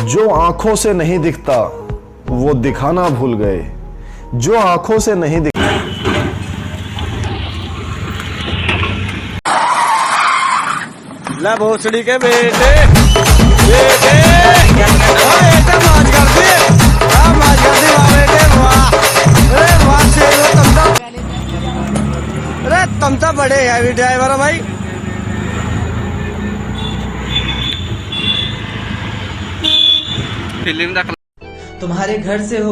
जो आंखों से नहीं दिखता वो दिखाना भूल गए, जो आंखों से नहीं दिख ला भोसड़ी के बेटे बेटे माज कर दी माज कर दी वाह बेटे वाह। अरे वाह अरे तुम तो बड़े हैवी ड्राइवर हो भाई। फिल्म तुम्हारे घर से हो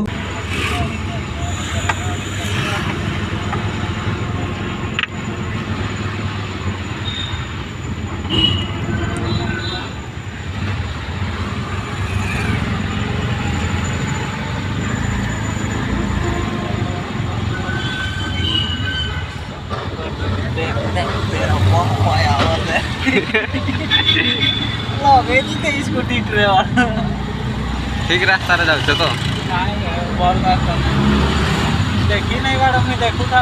स्कूटी ड्राइवर ठीक रास्ता रे जाऊ तो बॉल रास्ता देखी नहीं बाड़ मैं देखू था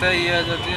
तो ये जति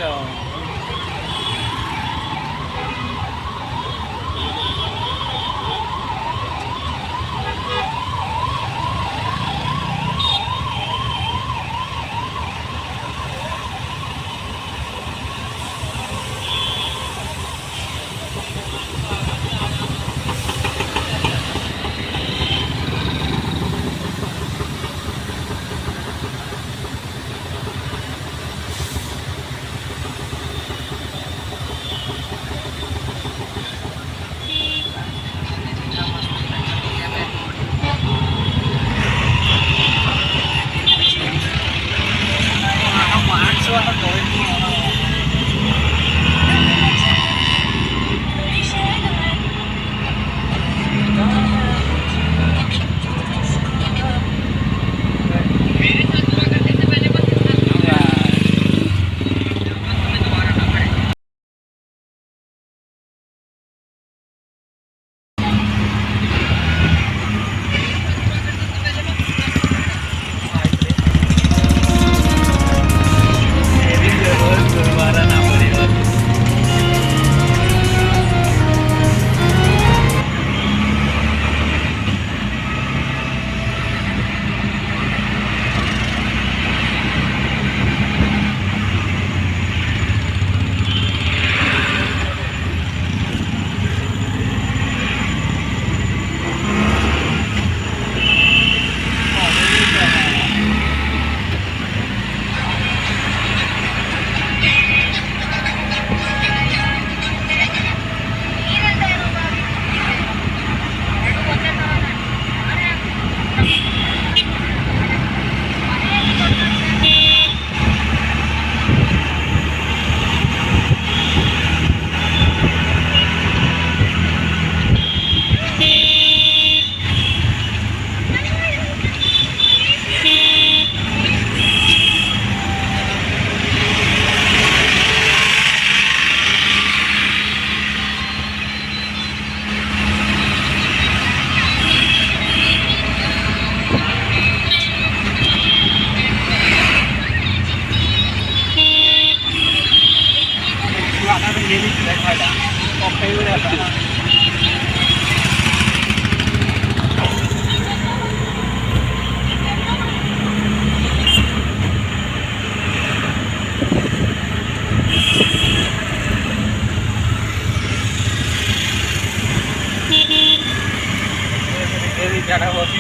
ज़्यादा होती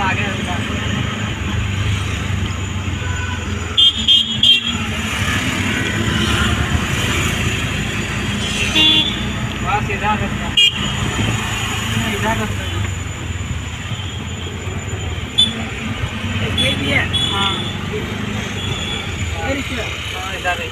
आगे ये भी है हाँ ये रिक्शा हाँ इधर है